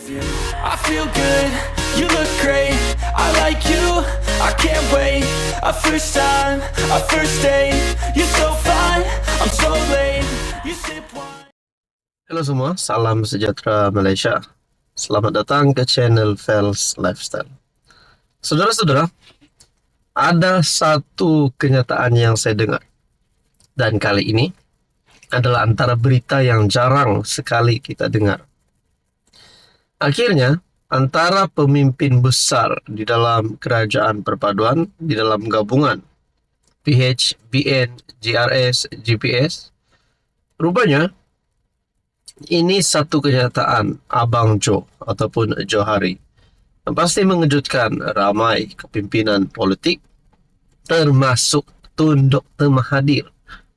I feel good, you look great, I like you, I can't wait. A first time, a first date, you're so fine, I'm so late. You sip wine. Halo semua, salam sejahtera Malaysia. Selamat datang ke channel Fels Lifestyle. Saudara-saudara, ada satu kenyataan yang saya dengar. Dan kali ini adalah antara berita yang jarang sekali kita dengar. Akhirnya, antara pemimpin besar di dalam kerajaan perpaduan, di dalam gabungan PH, BN, GRS, GPS, rupanya ini satu kenyataan Abang Jo ataupun Johari yang pasti mengejutkan ramai kepimpinan politik termasuk Tun Dr. Mahathir.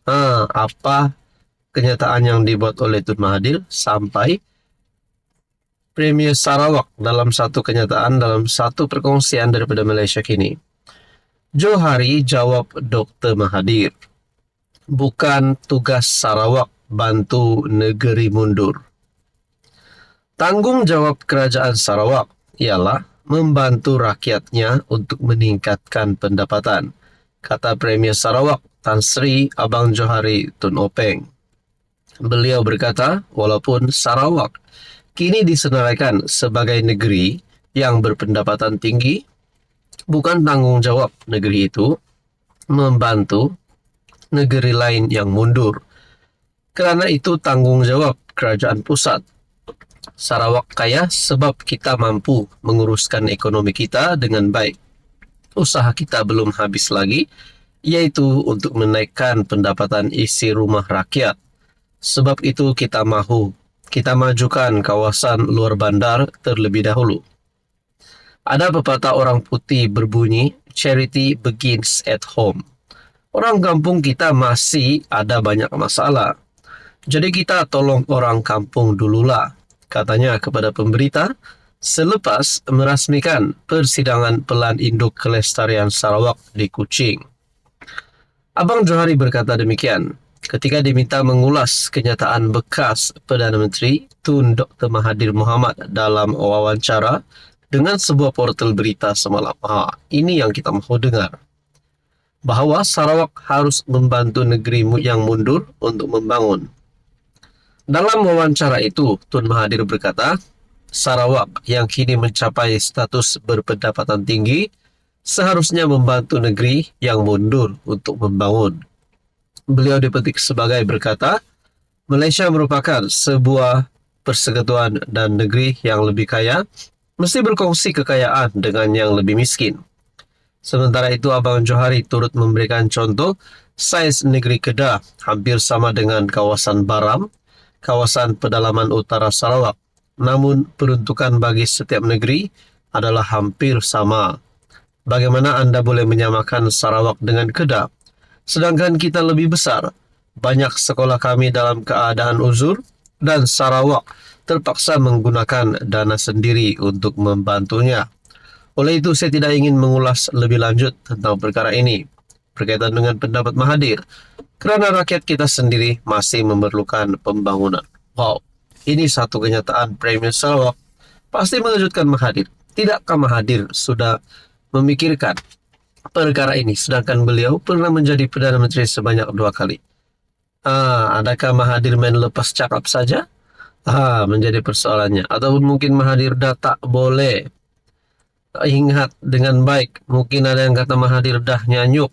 Apa kenyataan yang dibuat oleh Tun Mahathir sampai Premier Sarawak dalam satu kenyataan, dalam satu perkongsian daripada Malaysia kini. Johari jawab Dr. Mahathir, bukan tugas Sarawak bantu negeri mundur. Tanggung jawab kerajaan Sarawak ialah membantu rakyatnya untuk meningkatkan pendapatan, kata Premier Sarawak Tan Sri Abang Johari Tun Openg. Beliau berkata, walaupun Sarawak kini disenaraikan sebagai negeri yang berpendapatan tinggi, bukan tanggung jawab negeri itu membantu negeri lain yang mundur. Kerana itu tanggung jawab kerajaan pusat. Sarawak kaya sebab kita mampu menguruskan ekonomi kita dengan baik. Usaha kita belum habis lagi, yaitu untuk menaikkan pendapatan isi rumah rakyat. Sebab itu kita majukan kawasan luar bandar terlebih dahulu. Ada pepatah orang putih berbunyi, charity begins at home. Orang kampung kita masih ada banyak masalah. Jadi kita tolong orang kampung dululah, katanya kepada pemberita selepas merasmikan persidangan Pelan Induk Kelestarian Sarawak di Kuching. Abang Johari berkata demikian ketika diminta mengulas kenyataan bekas Perdana Menteri Tun Dr. Mahathir Mohamad dalam wawancara dengan sebuah portal berita semalam. Ini yang kita mahu dengar. Bahawa Sarawak harus membantu negeri yang mundur untuk membangun. Dalam wawancara itu, Tun Mahathir berkata, Sarawak yang kini mencapai status berpendapatan tinggi seharusnya membantu negeri yang mundur untuk membangun. Beliau dipetik sebagai berkata, Malaysia merupakan sebuah persekutuan dan negeri yang lebih kaya mesti berkongsi kekayaan dengan yang lebih miskin. Sementara itu, Abang Johari turut memberikan contoh saiz negeri Kedah hampir sama dengan kawasan Baram, kawasan pedalaman utara Sarawak. Namun, peruntukan bagi setiap negeri adalah hampir sama. Bagaimana anda boleh menyamakan Sarawak dengan Kedah? Sedangkan kita lebih besar, banyak sekolah kami dalam keadaan uzur dan Sarawak terpaksa menggunakan dana sendiri untuk membantunya. Oleh itu, saya tidak ingin mengulas lebih lanjut tentang perkara ini berkaitan dengan pendapat Mahathir, kerana rakyat kita sendiri masih memerlukan pembangunan. Wow, ini satu kenyataan Premier Sarawak pasti mengejutkan Mahathir. Tidakkah Mahathir sudah memikirkan perkara ini, sedangkan beliau pernah menjadi Perdana Menteri sebanyak 2 kali. Adakah Mahathir main lepas cakap saja? Menjadi persoalannya. Ataupun mungkin Mahathir dah tak boleh ingat dengan baik. Mungkin ada yang kata Mahathir dah nyanyuk.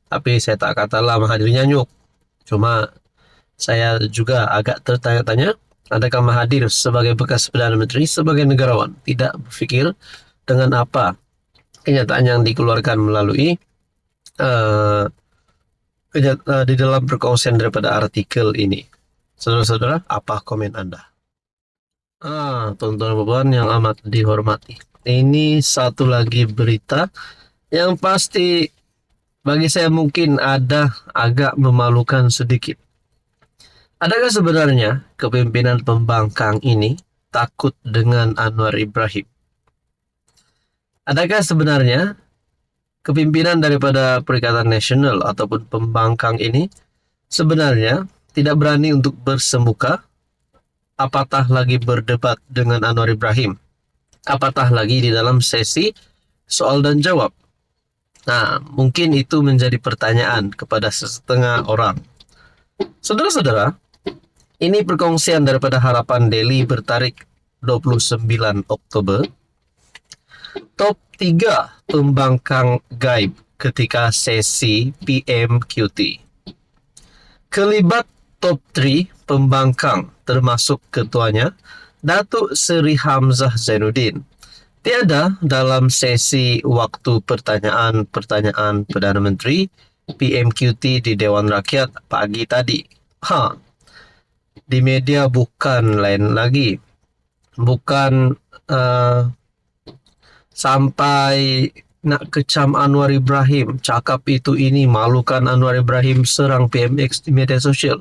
Tapi saya tak katalah Mahathir nyanyuk. Cuma saya juga agak tertanya-tanya, adakah Mahathir sebagai bekas Perdana Menteri, sebagai negarawan, tidak berfikir dengan apa kenyataan yang dikeluarkan melalui di dalam perkongsian daripada artikel ini. Saudara-saudara, apa komen anda? Tontonan beban yang amat dihormati. Ini satu lagi berita yang pasti bagi saya mungkin ada agak memalukan sedikit. Adakah sebenarnya kepimpinan pembangkang ini takut dengan Anwar Ibrahim? Adakah sebenarnya kepimpinan daripada Perikatan Nasional ataupun pembangkang ini sebenarnya tidak berani untuk bersemuka apatah lagi berdebat dengan Anwar Ibrahim, apatah lagi di dalam sesi soal dan jawab. Nah, mungkin itu menjadi pertanyaan kepada setengah orang. Saudara-saudara, ini perkongsian daripada Harapan Daily bertarik 29 Oktober. Top 3 pembangkang gaib ketika sesi PMQT. Kelibat top 3 pembangkang termasuk ketuanya, Datuk Seri Hamzah Zainuddin, tiada dalam sesi waktu pertanyaan Perdana Menteri PMQT di Dewan Rakyat pagi tadi. Di media bukan lain lagi. Bukan sampai nak kecam Anwar Ibrahim, cakap itu ini, malukan Anwar Ibrahim, serang PMX di media sosial.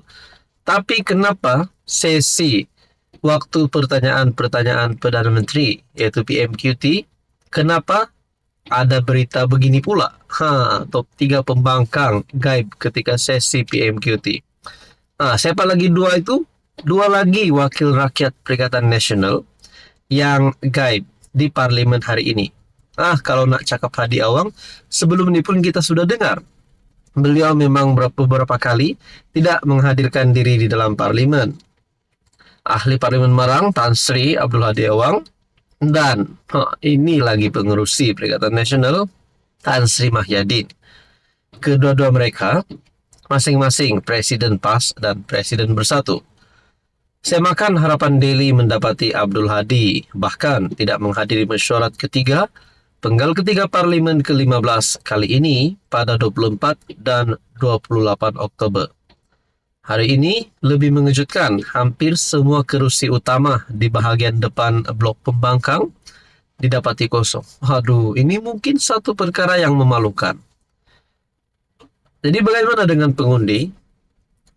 Tapi kenapa sesi waktu pertanyaan Perdana Menteri, yaitu PMQT, kenapa ada berita begini pula? Top 3 pembangkang gaib ketika sesi PMQT. Siapa lagi dua itu? Dua lagi wakil rakyat Perikatan Nasional yang gaib di Parlimen hari ini. Kalau nak cakap Hadi Awang, sebelum ini pun kita sudah dengar. Beliau memang beberapa kali tidak menghadirkan diri di dalam Parlimen. Ahli Parlimen Marang, Tan Sri Abdul Hadi Awang, dan ini lagi pengerusi Perikatan Nasional, Tan Sri Mahyadin. Kedua-dua mereka masing-masing Presiden PAS dan Presiden Bersatu. Semakan Harapan Daily mendapati Abdul Hadi bahkan tidak menghadiri mesyuarat ketiga Penggal ketiga Parlimen ke-15 kali ini pada 24 dan 28 Oktober. Hari ini lebih mengejutkan, hampir semua kerusi utama di bahagian depan blok pembangkang didapati kosong. Ini mungkin satu perkara yang memalukan. Jadi bagaimana dengan pengundi?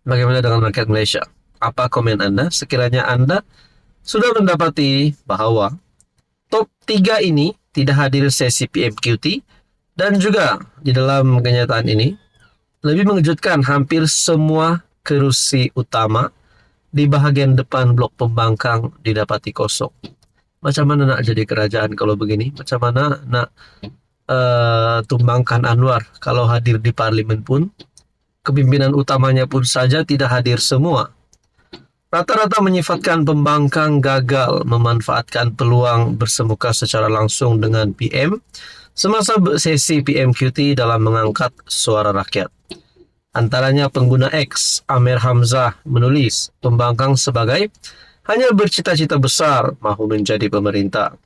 Bagaimana dengan rakyat Malaysia? Apa komen Anda sekiranya Anda sudah mendapati bahwa top 3 ini tidak hadir sesi PMQT, dan juga di dalam kenyataan ini lebih mengejutkan, hampir semua kerusi utama di bahagian depan blok pembangkang didapati kosong. Macam mana nak jadi kerajaan kalau begini? Macam mana nak tumbangkan Anwar kalau hadir di Parlimen pun, kepimpinan utamanya pun saja tidak hadir semua. Rata-rata menyifatkan pembangkang gagal memanfaatkan peluang bersemuka secara langsung dengan PM semasa sesi PMQT dalam mengangkat suara rakyat. Antaranya pengguna X, Amir Hamzah, menulis pembangkang sebagai hanya bercita-cita besar mahu menjadi pemerintah.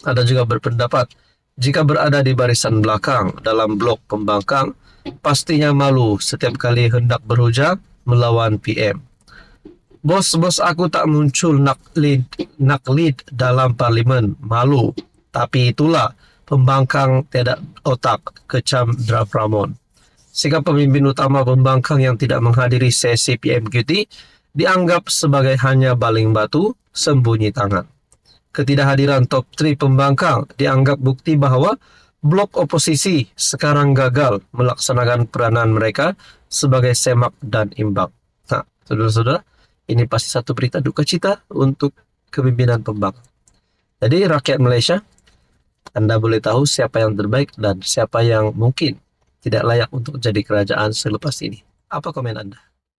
Ada juga berpendapat jika berada di barisan belakang dalam blok pembangkang, pastinya malu setiap kali hendak berhujah melawan PM. Bos-bos aku tak muncul nak lead dalam Parlimen, malu. Tapi itulah pembangkang tiada otak, kecam Draft Ramon. Sikap pemimpin utama pembangkang yang tidak menghadiri sesi PMQT dianggap sebagai hanya baling batu, sembunyi tangan. Ketidakhadiran top 3 pembangkang dianggap bukti bahwa blok oposisi sekarang gagal melaksanakan peranan mereka sebagai semak dan imbang. Saudara-saudara, ini pasti satu berita duka cita untuk kepimpinan pembangkang. Jadi rakyat Malaysia, Anda boleh tahu siapa yang terbaik dan siapa yang mungkin tidak layak untuk jadi kerajaan selepas ini. Apa komen Anda?